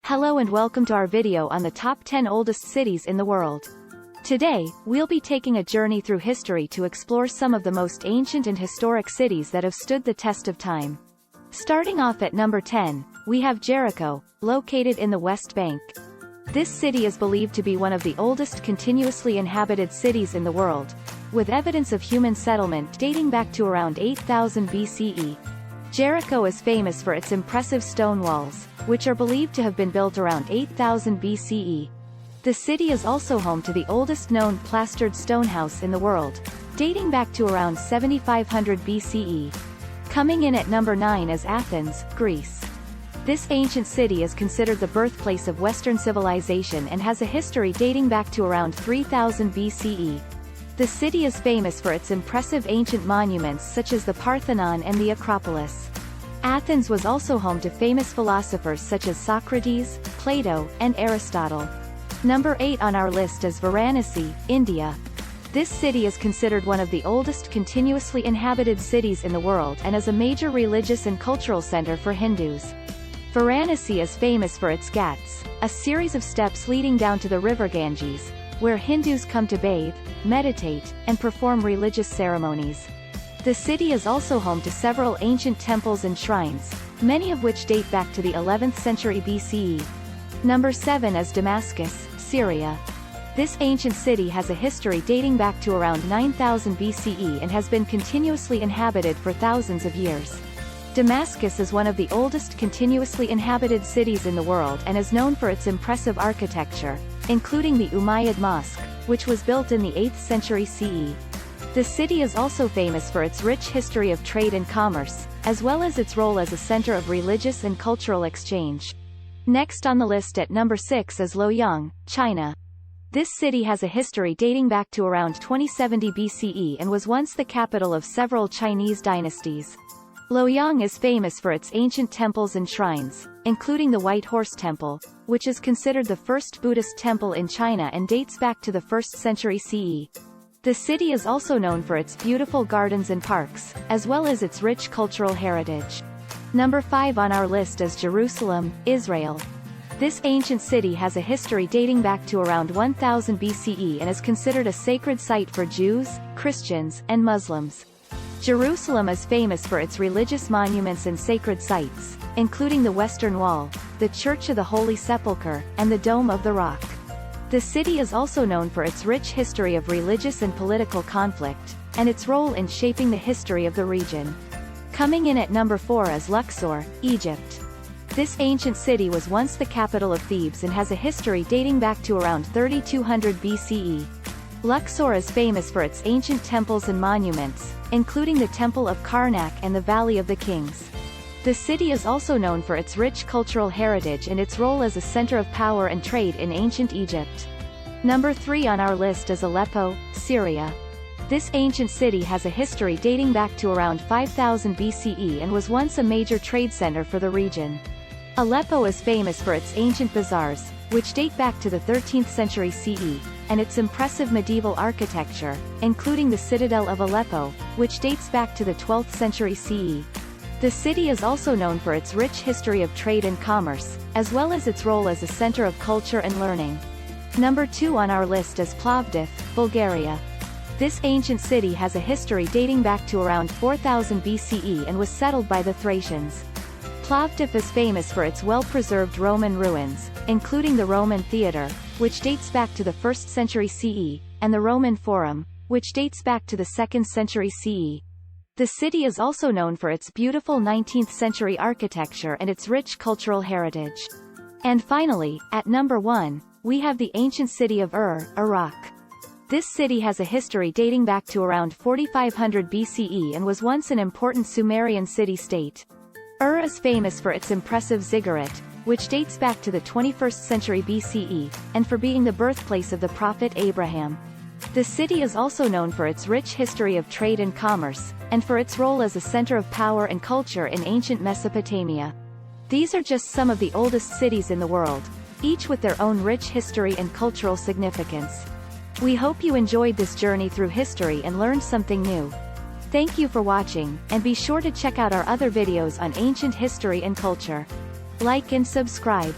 Hello and welcome to our video on the top 10 oldest cities in the world. Today, we'll be taking a journey through history to explore some of the most ancient and historic cities that have stood the test of time. Starting off at number 10, we have Jericho, located in the West Bank. This city is believed to be one of the oldest continuously inhabited cities in the world, with evidence of human settlement dating back to around 8000 BCE. Jericho is famous for its impressive stone walls, which are believed to have been built around 8000 BCE. The city is also home to the oldest known plastered stone house in the world, dating back to around 7500 BCE. Coming in at number 9 is Athens, Greece. This ancient city is considered the birthplace of Western civilization and has a history dating back to around 3000 BCE. The city is famous for its impressive ancient monuments such as the Parthenon and the Acropolis. Athens was also home to famous philosophers such as Socrates, Plato, and Aristotle. Number 8 on our list is Varanasi, India. This city is considered one of the oldest continuously inhabited cities in the world and is a major religious and cultural center for Hindus. Varanasi is famous for its ghats, a series of steps leading down to the river Ganges, where Hindus come to bathe, meditate, and perform religious ceremonies. The city is also home to several ancient temples and shrines, many of which date back to the 11th century BCE. Number 7 is Damascus, Syria. This ancient city has a history dating back to around 9000 BCE and has been continuously inhabited for thousands of years. Damascus is one of the oldest continuously inhabited cities in the world and is known for its impressive architecture, including the Umayyad Mosque, which was built in the 8th century CE. The city is also famous for its rich history of trade and commerce, as well as its role as a center of religious and cultural exchange. Next on the list at number 6 is Luoyang, China. This city has a history dating back to around 2070 BCE and was once the capital of several Chinese dynasties. Luoyang is famous for its ancient temples and shrines, including the White Horse Temple, which is considered the first Buddhist temple in China and dates back to the 1st century CE. The city is also known for its beautiful gardens and parks, as well as its rich cultural heritage. Number 5 on our list is Jerusalem, Israel. This ancient city has a history dating back to around 1000 BCE and is considered a sacred site for Jews, Christians, and Muslims. Jerusalem is famous for its religious monuments and sacred sites, including the Western Wall, the Church of the Holy Sepulchre, and the Dome of the Rock. The city is also known for its rich history of religious and political conflict, and its role in shaping the history of the region. Coming in at number 4 is Luxor, Egypt. This ancient city was once the capital of Thebes and has a history dating back to around 3200 BCE. Luxor is famous for its ancient temples and monuments, including the Temple of Karnak and the Valley of the Kings. The city is also known for its rich cultural heritage and its role as a center of power and trade in ancient Egypt. Number 3 on our list is Aleppo, Syria. This ancient city has a history dating back to around 5000 BCE and was once a major trade center for the region. Aleppo is famous for its ancient bazaars, which date back to the 13th century CE, and its impressive medieval architecture, including the Citadel of Aleppo, which dates back to the 12th century CE. The city is also known for its rich history of trade and commerce, as well as its role as a center of culture and learning. Number 2 on our list is Plovdiv, Bulgaria. This ancient city has a history dating back to around 4000 BCE and was settled by the Thracians. Plovdiv is famous for its well-preserved Roman ruins, including the Roman Theatre, which dates back to the 1st century CE, and the Roman Forum, which dates back to the 2nd century CE. The city is also known for its beautiful 19th century architecture and its rich cultural heritage. And finally, at number 1, we have the ancient city of Iraq. This city has a history dating back to around 4500 BCE and was once an important Sumerian city-state. Is famous for its impressive ziggurat, which dates back to the 21st century BCE, and for being the birthplace of the prophet Abraham. The city is also known for its rich history of trade and commerce, and for its role as a center of power and culture in ancient Mesopotamia. These are just some of the oldest cities in the world, each with their own rich history and cultural significance. We hope you enjoyed this journey through history and learned something new. Thank you for watching, and be sure to check out our other videos on ancient history and culture. Like and subscribe.